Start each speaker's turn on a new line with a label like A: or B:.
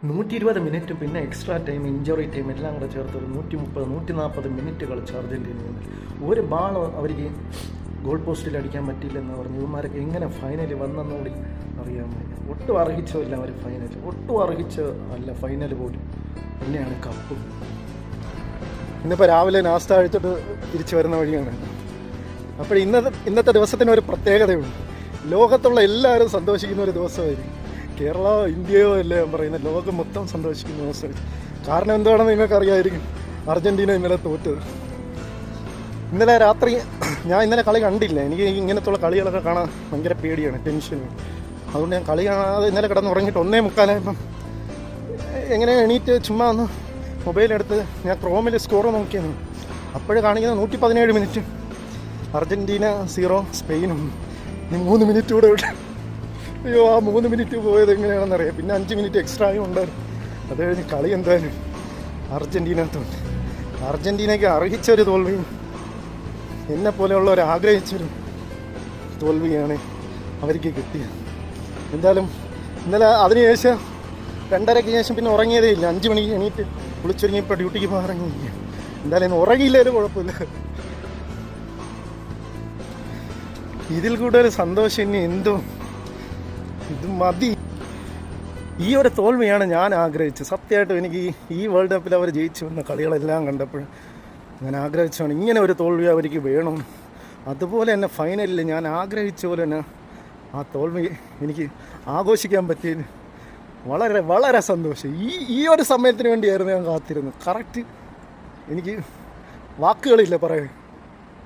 A: 120 minute പിന്നെ extra time, injury time എല്ലാം കൂടെ ചേർത്ത് ഒരു 140 മിനിറ്റ് കളിച്ച് അർജൻറ്റീനയിൽ ഒരു ബാൾ അവർക്ക് ഗോൾ പോസ്റ്റിൽ അടിക്കാൻ പറ്റിയില്ലെന്ന് പറഞ്ഞു. ഇവന്മാരൊക്കെ എങ്ങനെ ഫൈനൽ വന്നെന്നുകൂടി അറിയാൻ വയ്യ. ഒട്ടും അർഹിച്ചല്ല അവർ ഫൈനൽ, ഒട്ടും അർഹിച്ച അല്ല ഫൈനൽ പോലും. പിന്നെയാണ് കപ്പ്. ഇന്നിപ്പോൾ രാവിലെ നാസ്ത കഴിച്ചിട്ട് തിരിച്ചു വരുന്ന വഴിയാണ്. അപ്പോൾ ഇന്നത്തെ ദിവസത്തിനൊരു പ്രത്യേകതയുണ്ട്. ലോകത്തുള്ള എല്ലാവരും സന്തോഷിക്കുന്ന ഒരു ദിവസമായിരിക്കും. കേരള, ഇന്ത്യയോ അല്ലേ ഞാൻ പറയുന്നത്, ലോകം മൊത്തം സന്തോഷിക്കുന്ന ദിവസമായിരിക്കും. കാരണം എന്താണെന്ന് നിങ്ങൾക്കറിയാമായിരിക്കും. അർജൻറ്റീന ഇന്നലെ തോറ്റത്. ഇന്നലെ രാത്രി ഞാൻ ഇന്നലെ കളി കണ്ടില്ല. എനിക്ക് ഇങ്ങനത്തുള്ള കളികളൊക്കെ കാണാൻ ഭയങ്കര പേടിയാണ്, ടെൻഷൻ. അതുകൊണ്ട് ഞാൻ കളി കാണാതെ ഇന്നലെ കിടന്ന് ഉറങ്ങിയിട്ട് 1:45 എങ്ങനെ എണീറ്റ് ചുമ്മാ ഒന്ന് മൊബൈലെടുത്ത് ഞാൻ ക്രോമിൽ സ്കോർ നോക്കിയാണ്. അപ്പോഴേ കാണിക്കുന്നത് 117 മിനിറ്റ്, അർജൻറ്റീന 0 സ്പെയിനും. ഇനി 3 മിനിറ്റ് കൂടെ വിട്ടു. അയ്യോ, ആ 3 മിനിറ്റ് പോയത് എങ്ങനെയാണെന്നറിയാം. പിന്നെ 5 മിനിറ്റ് എക്സ്ട്രായും ഉണ്ടായിരുന്നു. അത് കഴിഞ്ഞ് കളി എന്തായാലും അർജൻറ്റീന തോന്നി. അർജൻറ്റീനയ്ക്ക് അർഹിച്ചൊരു തോൽവിയും എന്നെ പോലെയുള്ളവർ ആഗ്രഹിച്ചൊരു തോൽവിയാണ് അവർക്ക് കിട്ടിയത്. എന്തായാലും ഇന്നലെ അതിനുശേഷം 2:30 ശേഷം പിന്നെ ഉറങ്ങിയതേ ഇല്ല. 5 മണിക്ക് എണീറ്റ് കുളിച്ചൊരുങ്ങിയപ്പോൾ ഡ്യൂട്ടിക്ക് പോകാൻ ഇറങ്ങിയില്ല. എന്തായാലും ഇന്ന് ഉറങ്ങിയില്ലേലും കുഴപ്പമില്ല. ഇതിൽ കൂടുതൽ സന്തോഷം ഇനി എന്തോ, ഇത് മതി. ഈ ഒരു തോൽവിയാണ് ഞാൻ ആഗ്രഹിച്ചത്. സത്യമായിട്ടും എനിക്ക് ഈ വേൾഡ് കപ്പിൽ അവർ ജയിച്ചു വന്ന കളികളെല്ലാം കണ്ടപ്പോൾ ഞാൻ ആഗ്രഹിച്ചാണ് ഇങ്ങനെ ഒരു തോൽവി അവർക്ക് വേണം. അതുപോലെ തന്നെ ഫൈനലിൽ ഞാൻ ആഗ്രഹിച്ച പോലെ തന്നെ ആ തോൽവി എനിക്ക് ആഘോഷിക്കാൻ പറ്റിയതിൽ വളരെ വളരെ സന്തോഷം. ഈ ഒരു സമയത്തിന് വേണ്ടിയായിരുന്നു ഞാൻ കാത്തിരുന്നത്. കറക്റ്റ് എനിക്ക് വാക്കുകളില്ല പറയാൻ.